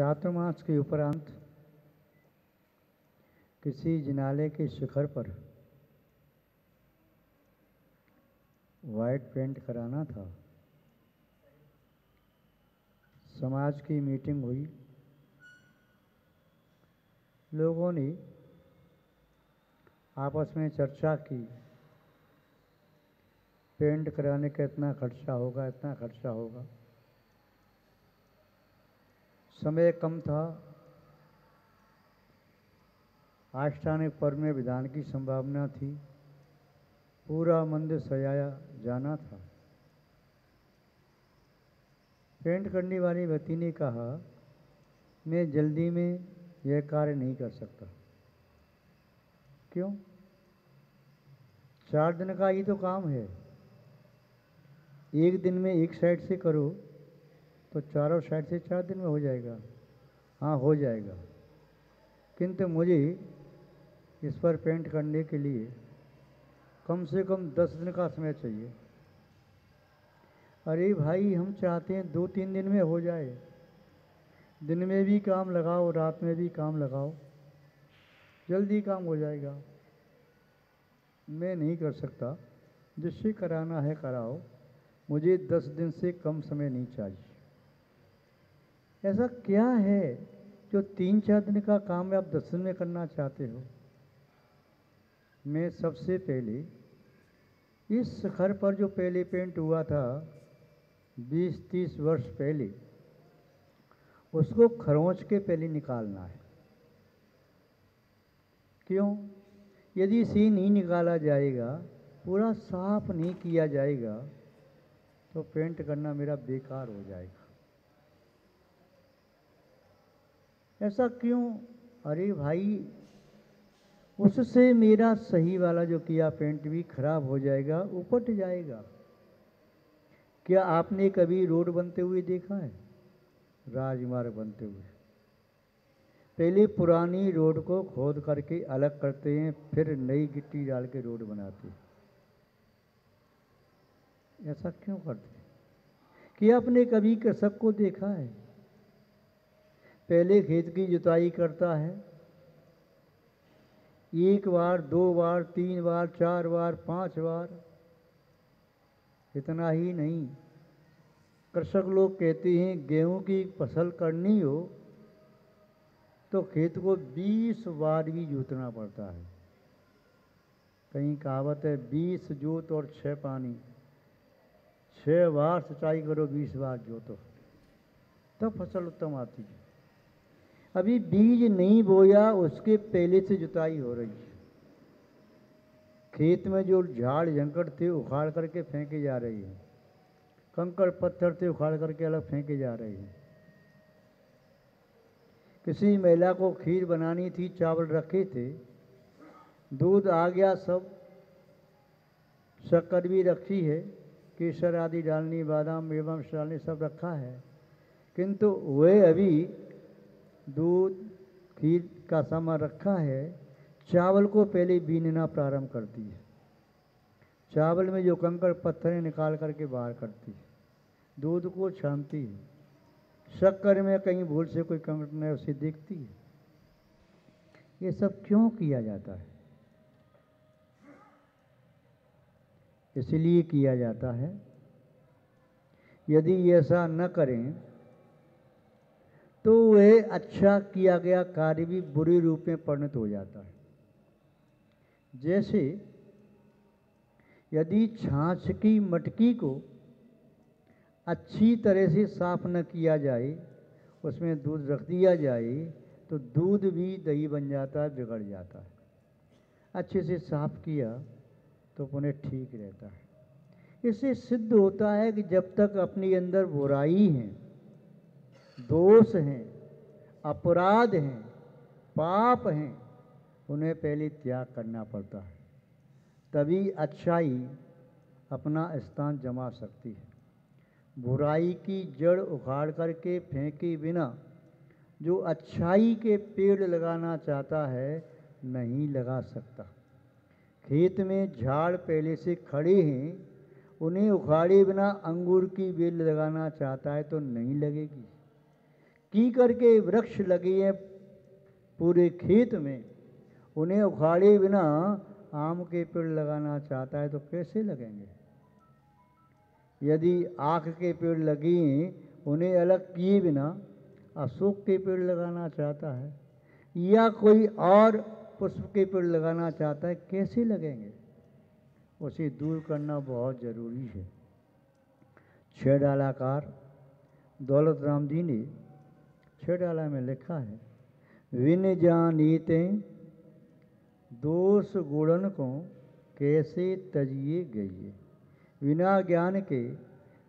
चातुर्मास के उपरांत किसी जिनालय के शिखर पर वाइट पेंट कराना था। समाज की मीटिंग हुई। लोगों ने आपस में चर्चा की, पेंट कराने का इतना खर्चा होगा, इतना खर्चा होगा। समय कम था। आष्टानिक पर्व में विधान की संभावना थी। पूरा मंदिर सजाया जाना था। पेंट करने वाली व्यक्ति ने कहा, मैं जल्दी में यह कार्य नहीं कर सकता। क्यों? 4 दिन का ही तो काम है। एक दिन में एक साइड से करो तो चारों साइड से 4 दिन में हो जाएगा। हाँ, हो जाएगा, किंतु मुझे इस पर पेंट करने के लिए कम से कम 10 दिन का समय चाहिए। अरे भाई, हम चाहते हैं 2-3 दिन में हो जाए। दिन में भी काम लगाओ, रात में भी काम लगाओ, जल्दी काम हो जाएगा। मैं नहीं कर सकता। जिससे कराना है कराओ, मुझे 10 दिन से कम समय नहीं चाहिए। ऐसा क्या है जो 3-4 दिन का काम आप 10 दिन में करना चाहते हो? मैं सबसे पहले इस शिखर पर जो पहले पेंट हुआ था 20-30 वर्ष पहले, उसको खरोंच के पहले निकालना है। क्यों? यदि इसे नहीं निकाला जाएगा, पूरा साफ नहीं किया जाएगा, तो पेंट करना मेरा बेकार हो जाएगा। ऐसा क्यों? अरे भाई, उससे मेरा सही वाला जो किया पेंट भी खराब हो जाएगा, उपट जाएगा। क्या आपने कभी रोड बनते हुए देखा है? राजमार्ग बनते हुए पहले पुरानी रोड को खोद करके अलग करते हैं, फिर नई गिट्टी डाल के रोड बनाते हैं। ऐसा क्यों करते हैं? क्या आपने कभी कृषक को देखा है? पहले खेत की जुताई करता है, 1 बार, 2 बार, 3 बार, 4 बार, 5 बार। इतना ही नहीं, कृषक लोग कहते हैं गेहूं की फसल करनी हो तो खेत को 20 बार भी जोतना पड़ता है। कहीं कहावत है 20 जोत और 6 पानी। 6 बार सिंचाई करो, 20 बार जोतो, तब फसल उत्तम आती है। अभी बीज नहीं बोया, उसके पहले से जुताई हो रही है। खेत में जो झाड़ झंकड़ थे उखाड़ करके फेंके जा रही है। कंकड़ पत्थर थे उखाड़ करके अलग फेंके जा रहे हैं। किसी महिला को खीर बनानी थी, चावल रखे थे, दूध आ गया, सब शक्कर भी रखी है, केसर आदि डालनी, बादाम एवं डालनी, सब रखा है, किंतु वह अभी दूध खीर का सामान रखा है। चावल को पहले बीनना प्रारंभ करती है। चावल में जो कंकड़ पत्थरें निकाल करके बाहर करती है, दूध को छानती है, शक्कर में कहीं भूल से कोई कंकड़ न उसे देखती है। ये सब क्यों किया जाता है? इसलिए किया जाता है, यदि ऐसा न करें तो वह अच्छा किया गया कार्य भी बुरे रूप में परिणत हो जाता है। जैसे यदि छाछ की मटकी को अच्छी तरह से साफ न किया जाए, उसमें दूध रख दिया जाए, तो दूध भी दही बन जाता है, बिगड़ जाता है। अच्छे से साफ किया तो पुनः ठीक रहता है। इससे सिद्ध होता है कि जब तक अपने अंदर बुराई है, दोष हैं, अपराध हैं, पाप हैं, उन्हें पहले त्याग करना पड़ता है, तभी अच्छाई अपना स्थान जमा सकती है। बुराई की जड़ उखाड़ करके फेंके बिना जो अच्छाई के पेड़ लगाना चाहता है, नहीं लगा सकता। खेत में झाड़ पहले से खड़े हैं, उन्हें उखाड़े बिना अंगूर की बेल लगाना चाहता है तो नहीं लगेगी। कीकर के वृक्ष लगे हैं पूरे खेत में, उन्हें उखाड़े बिना आम के पेड़ लगाना चाहता है तो कैसे लगेंगे? यदि आक के पेड़ लगे उन्हें अलग किए बिना अशोक के पेड़ लगाना चाहता है या कोई और पुष्प के पेड़ लगाना चाहता है, कैसे लगेंगे? उसे दूर करना बहुत ज़रूरी है। छह डालाकार दौलत राम जी ने छह डाला में लिखा है, विन जानीते दोष गुणन को कैसे तजिए गई। बिना ज्ञान के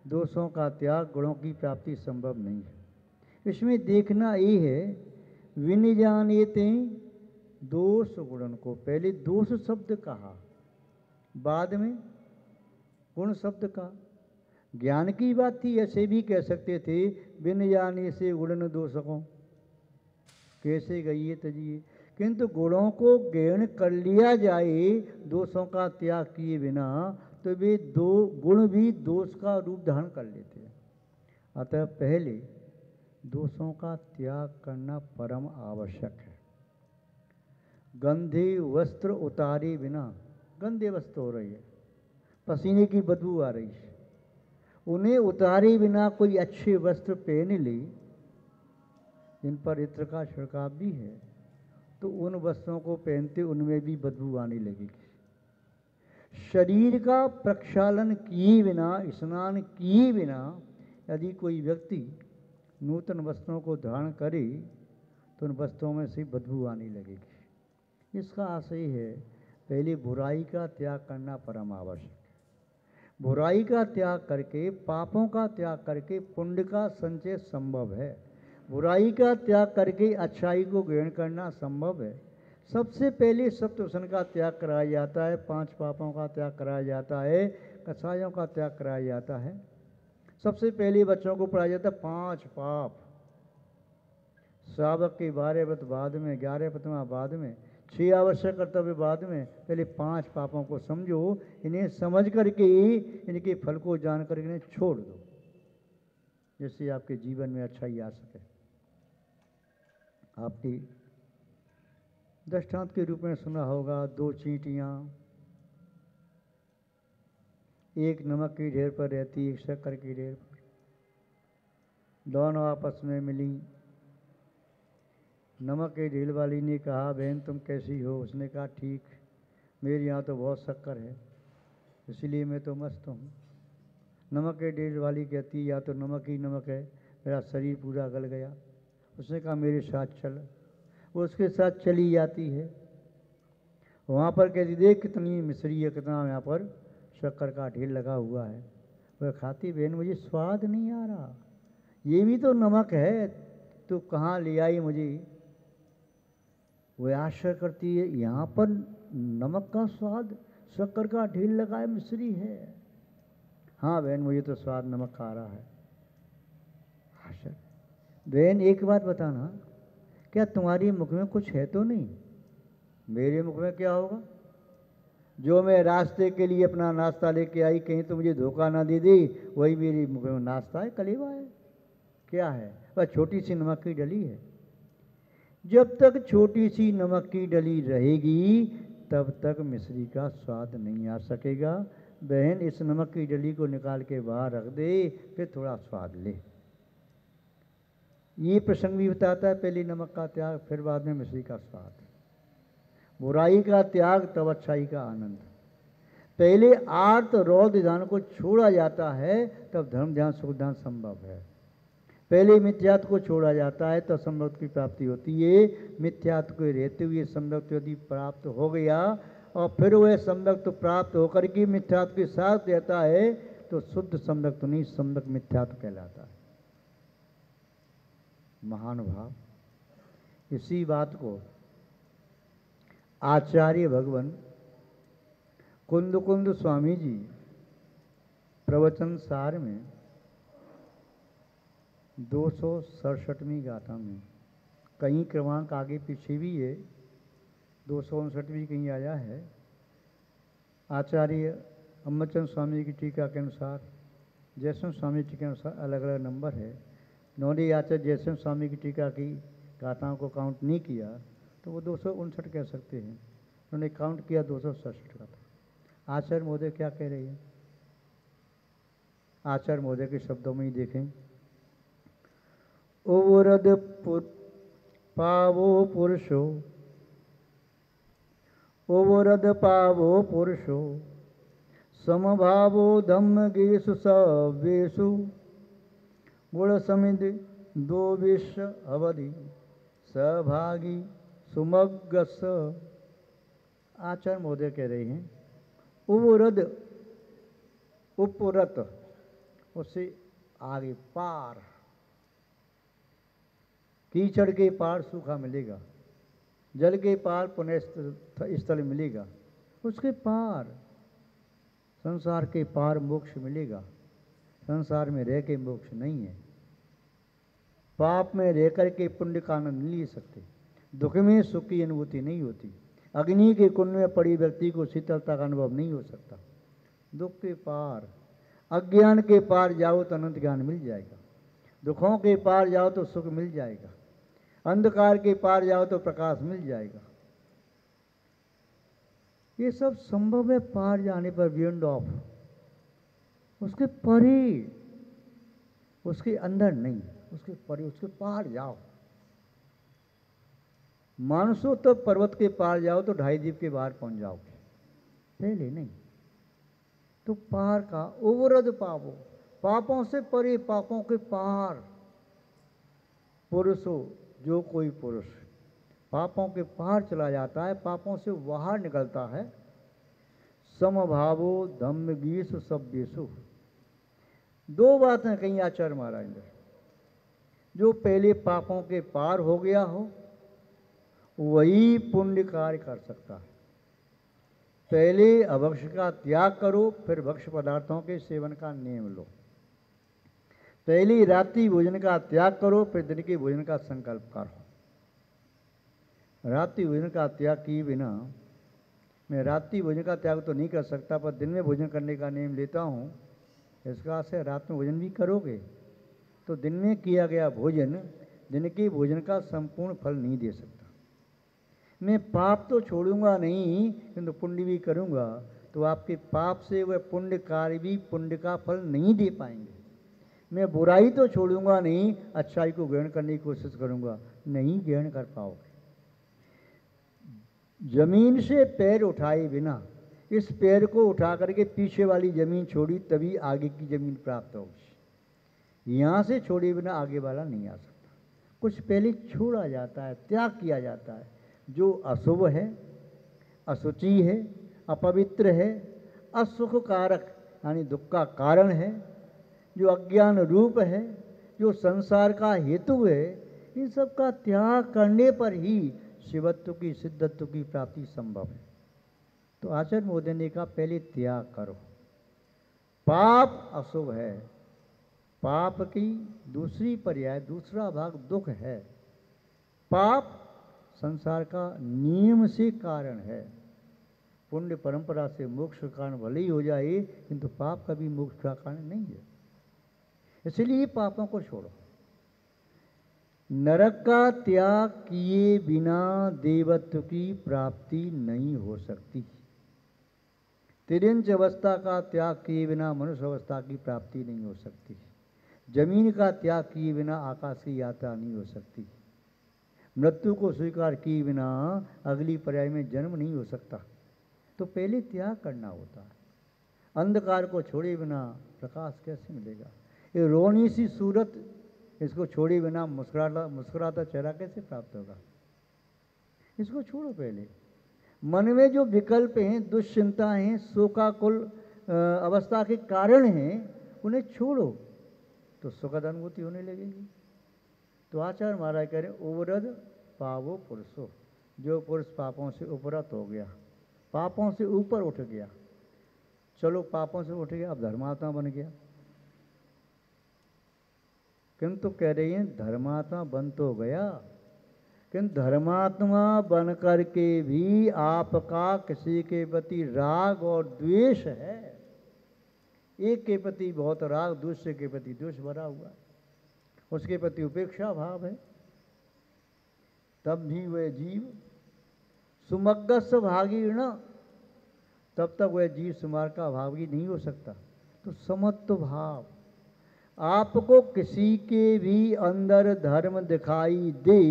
दोषों का त्याग, गुणों की प्राप्ति संभव नहीं है। इसमें देखना ये है, विन जानीते दोष गुणन को, पहले दोष शब्द कहा, बाद में गुण शब्द का। ज्ञान की बात थी, ऐसे भी कह सकते थे, बिन जाने से गुणन दोषकों कैसे गई तजिए। किंतु गुणों को ज्ञान कर लिया जाए दोषों का त्याग किए बिना, तो वे दो गुण भी दोष का रूप धारण कर लेते हैं। अतः पहले दोषों का त्याग करना परम आवश्यक है। गंदे वस्त्र उतारे बिना, गंदे वस्त्र हो रही है, पसीने की बदबू आ रही है, उन्हें उतारे बिना कोई अच्छे वस्त्र पहन ले, जिन पर इत्र का छिड़काव भी है, तो उन वस्त्रों को पहनते उनमें भी बदबू आने लगेगी। शरीर का प्रक्षालन किए बिना, स्नान किए बिना यदि कोई व्यक्ति नूतन वस्त्रों को धारण करे तो उन वस्त्रों में से बदबू आने लगेगी। इसका आशय है, पहले बुराई का त्याग करना परम आवश्यक है। बुराई का त्याग करके, पापों का त्याग करके पुण्य का संचय संभव है। बुराई का त्याग करके अच्छाई को ग्रहण करना संभव है। सबसे पहले सप्तव्यसन का त्याग कराया जाता है, 5 पापों का त्याग कराया जाता है, कसायों का त्याग कराया जाता है। सबसे पहले बच्चों को पढ़ाया जाता है 5 पाप, श्रावक के 12 व्रत बाद में, 11 प्रतिमा बाद में, 6 आवश्यक कर्तव्य बाद में। पहले 5 पापों को समझो, इन्हें समझ करके इनके फल को जान करके इन्हें छोड़ दो, जिससे आपके जीवन में अच्छाई आ सके। आपने दृष्टांत के रूप में सुना होगा, 2 चींटियाँ, एक नमक की ढेर पर रहती, एक शक्कर की ढेर पर। दोनों आपस में मिली। नमक के ढेर वाली ने कहा, बहन तुम कैसी हो? उसने कहा, ठीक, मेरे यहाँ तो बहुत शक्कर है, इसलिए मैं तो मस्त हूँ। नमक के ढेर वाली कहती, या तो नमक ही नमक है, मेरा शरीर पूरा गल गया। उसने कहा, मेरे साथ चल। वो उसके साथ चली जाती है। वहाँ पर कहती, देख कितनी मिश्री है, कितना यहाँ पर शक्कर का ढेर लगा हुआ है। वह खाती, बहन मुझे स्वाद नहीं आ रहा, ये भी तो नमक है, तो कहाँ ले आई मुझे? वह आश्चर्य करती है, यहाँ पर नमक का स्वाद, शक्कर का ढेर लगा है, मिश्री है। हाँ बहन, मुझे तो स्वाद नमक खा रहा है। आश्चर्य। बहन एक बात बताना, क्या तुम्हारी मुख में कुछ है तो नहीं? मेरे मुख में क्या होगा? जो मैं रास्ते के लिए अपना नाश्ता लेके आई, कहीं तो मुझे धोखा ना दे दी, वही मेरे मुख में नाश्ता है, कलेवा है। क्या है? वह छोटी सी नमक की डली है। जब तक छोटी सी नमक की डली रहेगी तब तक मिश्री का स्वाद नहीं आ सकेगा। बहन इस नमक की डली को निकाल के बाहर रख दे, फिर थोड़ा स्वाद ले। ये प्रसंग भी बताता है, पहले नमक का त्याग, फिर बाद में मिश्री का स्वाद। बुराई का त्याग तब अच्छाई का आनंद। पहले आर्त रौद्र ध्यान को छोड़ा जाता है, तब धर्म ध्यान सुख ध्यान संभव है। पहले मिथ्यात्व को छोड़ा जाता है तो संभव की प्राप्ति होती है। मिथ्यात्व को रहते हुए संभव यदि प्राप्त हो गया और फिर वह संभव प्राप्त होकर के मिथ्यात्व के साथ रहता है तो शुद्ध संभव तो नहीं, संभव मिथ्यात्व कहलाता है। महानुभाव, इसी बात को आचार्य भगवान कुंद स्वामी जी प्रवचन सार में 267वीं गाथा में, कहीं क्रमांक आगे पीछे भी है, 259वीं कहीं आया है। आचार्य अम्मचंद स्वामी की टीका के अनुसार, जयसंत स्वामी टीका के अनुसार अलग अलग नंबर है। नौली आचार्य जयसिंह स्वामी की टीका की गाथाओं को काउंट नहीं किया तो वो 259 कह सकते हैं। उन्होंने काउंट किया 267 का था। आचार्य महोदय क्या कह रहे हैं? आचार्य महोदय के शब्दों में ही देखें। उवरद पावो पुरुषो, उवरद पावो पुरुषो, समभावो धम्म गेषु सवेषु, गुण समिति दो विश्व अवधि, सहभागी सुमग्ग स। आचार्य महोदय कह रहे हैं उवरद, उपरत उससे आगे पार, कीचड़ के पार सूखा मिलेगा, जल के पार पुण्य स्थल मिलेगा, उसके पार संसार के पार मोक्ष मिलेगा। संसार में रह के मोक्ष नहीं है। पाप में रह कर के पुण्य का आनंद नहीं ले सकते। दुख में सुख की अनुभूति नहीं होती। अग्नि के कुंड में पड़ी व्यक्ति को शीतलता का अनुभव नहीं हो सकता। दुख के पार, अज्ञान के पार जाओ तो अनंत ज्ञान मिल जाएगा। दुखों के पार जाओ तो सुख मिल जाएगा। अंधकार के पार जाओ तो प्रकाश मिल जाएगा। ये सब संभव है पार जाने पर, बियॉन्ड ऑफ, उसके परे, उसके अंदर नहीं, उसके परे, उसके पार जाओ। मानसो तो पर्वत के पार जाओ तो 2.5 द्वीप के बाहर पहुंच जाओगे, पहले नहीं। तो पार का उवरद पावो, पापों से परे, पापों के पार। पुरुषो, जो कोई पुरुष पापों के पार चला जाता है, पापों से बाहर निकलता है। समभावो धम्म गीसु सभ्यसु। 2 बातें कही आचार्य महाराज ने। जो पहले पापों के पार हो गया हो वही पुण्य कार्य कर सकता है। पहले अभक्ष का त्याग करो, फिर भक्ष पदार्थों के सेवन का नियम लो। पहले रात्रि भोजन का त्याग करो, फिर दिन के भोजन का संकल्प करो। रात्रि भोजन का त्याग किए बिना मैं रात्रि भोजन का त्याग तो नहीं कर सकता, पर दिन में भोजन करने का नियम लेता हूँ। इसका से रात में भोजन भी करोगे तो दिन में किया गया भोजन दिन के भोजन का संपूर्ण फल नहीं दे सकता। मैं पाप तो छोड़ूंगा नहीं, किंतु पुण्य भी करूंगा, तो आपके पाप से वह पुण्य कार्य भी पुण्य का फल नहीं दे पाएंगे। मैं बुराई तो छोड़ूंगा नहीं, अच्छाई को ग्रहण करने की कोशिश करूंगा, नहीं ग्रहण कर पाओगे। जमीन से पैर उठाए बिना, इस पैर को उठा करके पीछे वाली जमीन छोड़ी तभी आगे की जमीन प्राप्त होगी। यहाँ से छोड़े बिना आगे वाला नहीं आ सकता। कुछ पहले छोड़ा जाता है, त्याग किया जाता है। जो अशुभ है, अशुचि है, अपवित्र है, असुख कारक यानी दुख का कारण है, जो अज्ञान रूप है, जो संसार का हेतु है, इन सब का त्याग करने पर ही शिवत्व की, सिद्धत्व की प्राप्ति संभव है। तो आचार्य महोदय ने कहा पहले त्याग करो। पाप अशुभ है, पाप की दूसरी पर्याय, दूसरा भाग दुख है। पाप संसार का नियम से कारण है। पुण्य परंपरा से मोक्ष का कारण भले ही हो जाए, किंतु पाप कभी मोक्ष का कारण नहीं है। इसलिए पापों को छोड़ो। नरक का त्याग किए बिना देवत्व की प्राप्ति नहीं हो सकती। तिर्यंच अवस्था का त्याग किए बिना मनुष्य अवस्था की प्राप्ति नहीं हो सकती। जमीन का त्याग किए बिना आकाश की यात्रा नहीं हो सकती। मृत्यु को स्वीकार किए बिना अगली पर्याय में जन्म नहीं हो सकता। तो पहले त्याग करना होता है। अंधकार को छोड़े बिना प्रकाश कैसे मिलेगा? ये रोनी सी सूरत, इसको छोड़े बिना मुस्कुराता चेहरा कैसे प्राप्त होगा? इसको छोड़ो। पहले मन में जो विकल्प हैं, दुश्चिंता हैं, शोकाकुल अवस्था के कारण हैं, उन्हें छोड़ो तो सुखद अनुभूति होने लगेगी। तो आचार्य महाराज कह रहे उवरद पावो पुरुषो, जो पुरुष पापों से उपरत हो गया, पापों से ऊपर उठ गया। चलो पापों से उठ गया, अब धर्मात्मा बन गया। किंतु कह रही हैं धर्मात्मा बन तो गया, किंतु धर्मात्मा बन करके भी आपका किसी के प्रति राग और द्वेष है। एक के प्रति बहुत राग, दूसरे के प्रति द्वेष भरा हुआ है। उसके प्रति उपेक्षा भाव है, तब भी वह जीव सुमग्गस भागी न, तब तक वह जीव सुमार का भागी नहीं हो सकता। तो समत्व भाव, आपको किसी के भी अंदर धर्म दिखाई दे,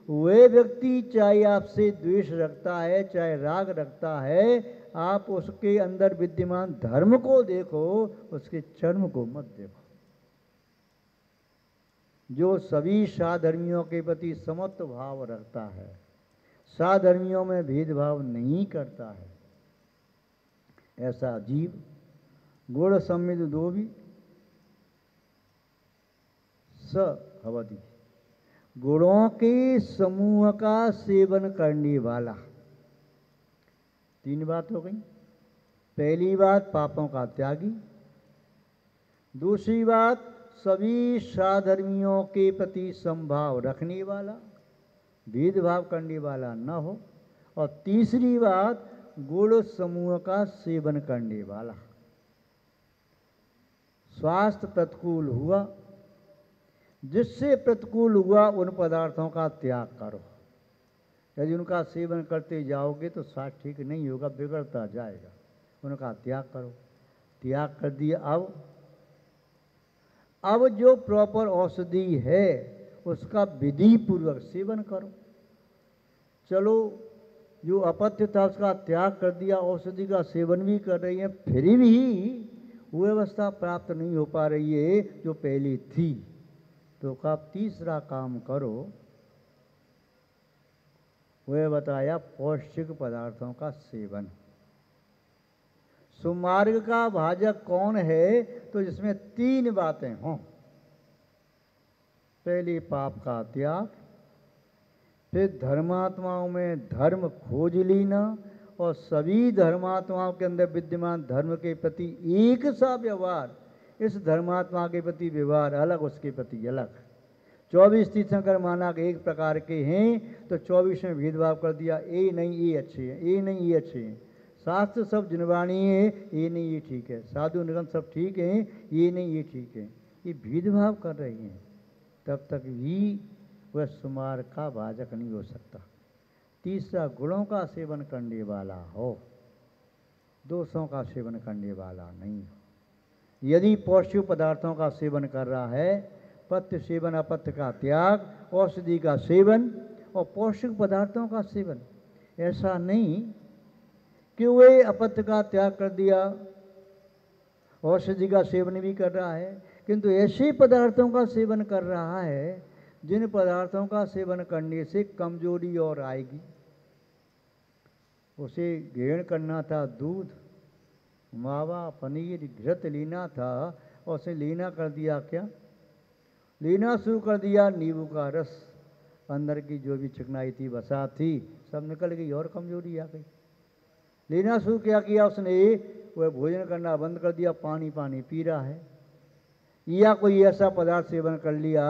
वह व्यक्ति चाहे आपसे द्वेष रखता है चाहे राग रखता है, आप उसके अंदर विद्यमान धर्म को देखो, उसके कर्म को मत देखो। जो सभी साधर्मियों के प्रति समत्व भाव रखता है, साधर्मियों में भेदभाव नहीं करता है, ऐसा जीव गुण सम्मिलित दो भी स भवति, गुणों के समूह का सेवन करने वाला। तीन बात हो गई। पहली बात पापों का त्यागी, दूसरी बात सभी साधर्मियों के प्रति समभाव रखने वाला, भेदभाव करने वाला न हो, और तीसरी बात गुण समूह का सेवन करने वाला। स्वास्थ्य प्रतिकूल हुआ, जिससे प्रतिकूल हुआ उन पदार्थों का त्याग करो। यदि उनका सेवन करते जाओगे तो स्वास्थ्य ठीक नहीं होगा, बिगड़ता जाएगा, उनका त्याग करो। त्याग कर दिया, अब जो प्रॉपर औषधि है उसका विधि पूर्वक सेवन करो। चलो जो अपथ्य था उसका त्याग कर दिया, औषधि का सेवन भी कर रही है, फिर भी वो अवस्था प्राप्त नहीं हो पा रही है जो पहले थी, तो आप तीसरा काम करो। वह बताया पौष्टिक पदार्थों का सेवन। सुमार्ग का भाजक कौन है? तो जिसमें तीन बातें हों। पहली पाप का त्याग, फिर धर्मात्माओं में धर्म खोज लेना, और सभी धर्मात्माओं के अंदर विद्यमान धर्म के प्रति एक सा व्यवहार। इस धर्मात्मा के प्रति व्यवहार अलग, उसके प्रति अलग। 24 तीर्थंकर माना कि एक प्रकार के हैं, तो 24 में भेदभाव कर दिया, ये नहीं ये अच्छे हैं, ये नहीं ये अच्छे हैं। शास्त्र सब जिनवाणी है, ये नहीं ये ठीक है। साधु निगम सब ठीक हैं, ये नहीं ये ठीक है। ये भेदभाव कर रही हैं, तब तक भी वह सुमार का भाजक नहीं हो सकता। तीसरा, गुणों का सेवन करने वाला हो, दोषों का सेवन करने वाला नहीं हो। यदि पौष्टिक पदार्थों का सेवन कर रहा है, पथ्य सेवन, अपथ्य का त्याग, औषधि का सेवन और पौष्टिक पदार्थों का सेवन, ऐसा नहीं कि वे अपथ्य का त्याग कर दिया, औषधि का सेवन भी कर रहा है, किंतु ऐसे पदार्थों का सेवन कर रहा है जिन पदार्थों का सेवन करने से कमजोरी और आएगी। उसे ग्रहण करना था दूध, मावा, पनीर, घृत लेना था, और उसे लेना कर दिया क्या? लेना शुरू कर दिया नींबू का रस। अंदर की जो भी चिकनाई थी, वसा थी, सब निकल गई और कमजोरी आ गई। लेना शुरू क्या किया उसने? वह भोजन करना बंद कर दिया, पानी पानी पी रहा है। या कोई ऐसा पदार्थ सेवन कर लिया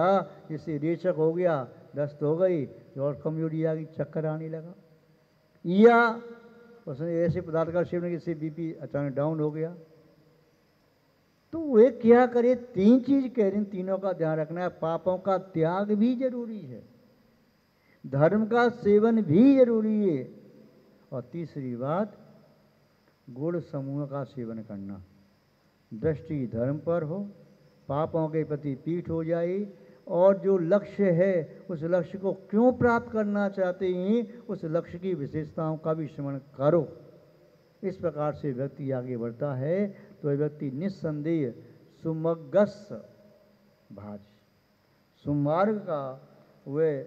जिससे रेचक हो गया, दस्त हो गई और कमजोरी आ गई, चक्कर आने लगा। या उसने ऐसे पदार्थ का सेवन जिससे बीपी अचानक डाउन हो गया। तो वे क्या करे? तीन चीज कह रहे हैं, तीनों का ध्यान रखना है। पापों का त्याग भी जरूरी है, धर्म का सेवन भी जरूरी है, और तीसरी बात गुण समूह का सेवन करना। दृष्टि धर्म पर हो, पापों के प्रति पीठ हो जाए, और जो लक्ष्य है उस लक्ष्य को क्यों प्राप्त करना चाहते हैं, उस लक्ष्य की विशेषताओं का भी स्मरण करो। इस प्रकार से व्यक्ति आगे बढ़ता है तो वह व्यक्ति निस्संदेह सुमग्गस भाज, सुमार्ग का वह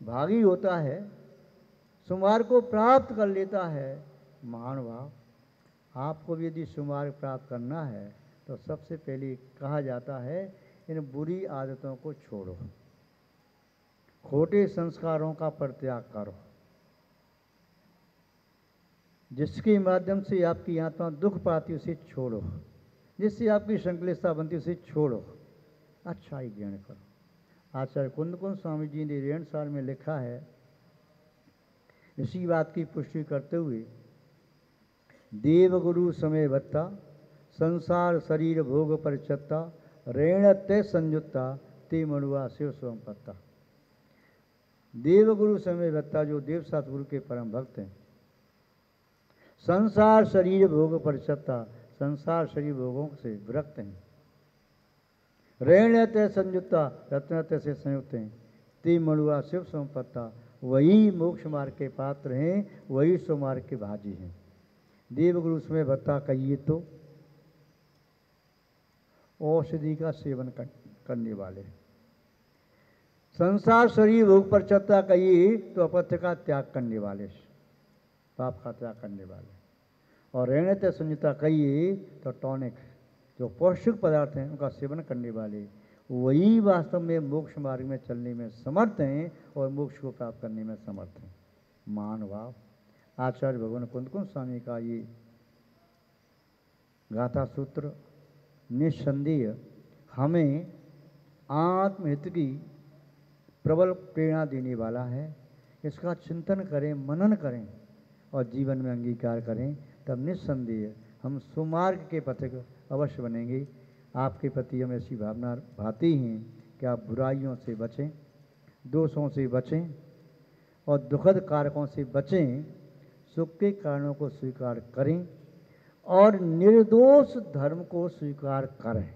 भागी होता है, सुमार्ग को प्राप्त कर लेता है। महानुभाव, आपको भी यदि सुमार्ग प्राप्त करना है तो सबसे पहले कहा जाता है इन बुरी आदतों को छोड़ो, खोटे संस्कारों का परित्याग करो, जिसके माध्यम से आपकी आत्मा दुख पाती उसे छोड़ो, जिससे आपकी संकलिष्टता बनती उसे छोड़ो, अच्छाई ग्रहण करो। आचार्य कुंदकुंज स्वामी जी ने रेणसार में लिखा है, इसी बात की पुष्टि करते हुए, देवगुरु समय बत्ता, संसार शरीर भोग परिचत्ता, रेणत्य संयुक्ता, ते मड़ुआ शिव स्वयं पत्ता। देवगुरु समय वत्ता, जो देव सतगुरु के परम भक्त हैं। संसार शरीर भोग परिचत्ता, संसार शरीर भोगों से विरक्त हैं। रेण्यते संयुक्ता, रत्नते से संयुक्त हैं। ते मड़ुआ शिव स्वयं पत्ता, वही मोक्ष मार्ग के पात्र हैं, वही स्वमार्ग के भाजी हैं। देवगुरु समय भत्ता कहिए तो औषधि का सेवन करने वाले। संसार शरीर भोग पर चत्ता कहिए तो अपत्य का त्याग करने वाले, पाप का त्याग करने वाले। और रेणते संयुक्ता कहिए तो टॉनिक, जो पौष्टिक पदार्थ हैं उनका सेवन करने वाले, वही वास्तव में मोक्ष मार्ग में चलने में समर्थ हैं और मोक्ष को प्राप्त करने में समर्थ हैं। महानुभाव आचार्य भगवान कुंद स्वामी का ये गाथा सूत्र निस्संदेह हमें आत्महित की प्रबल प्रेरणा देने वाला है। इसका चिंतन करें, मनन करें और जीवन में अंगीकार करें, तब निस्संदेह हम सुमार्ग के पथिक अवश्य बनेंगे। आपके प्रति हम ऐसी भावना भाती हैं कि आप बुराइयों से बचें, दोषों से बचें और दुखद कारकों से बचें, सुख के कारणों को स्वीकार करें और निर्दोष धर्म को स्वीकार करें,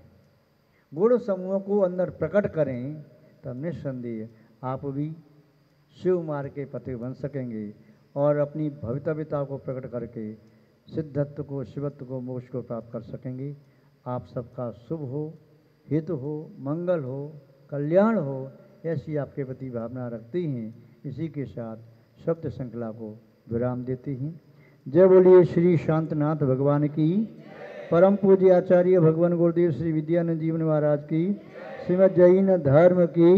गुण समूहों को अंदर प्रकट करें, तब निस्संदेह आप भी शिव मार्ग के पथिक बन सकेंगे और अपनी भवितव्यता को प्रकट करके सिद्धत्व को, शिवत्व को, मोक्ष को प्राप्त कर सकेंगे। आप सबका शुभ हो, हित हो, मंगल हो, कल्याण हो, ऐसी आपके प्रति भावना रखती हैं। इसी के साथ शब्द श्रृंखला को विराम देती हैं। जय बोलिए श्री शांतनाथ भगवान की, परम पूज्य आचार्य भगवान गुरुदेव श्री विद्यानंद जीवन महाराज की, श्रीमद् जैन धर्म की।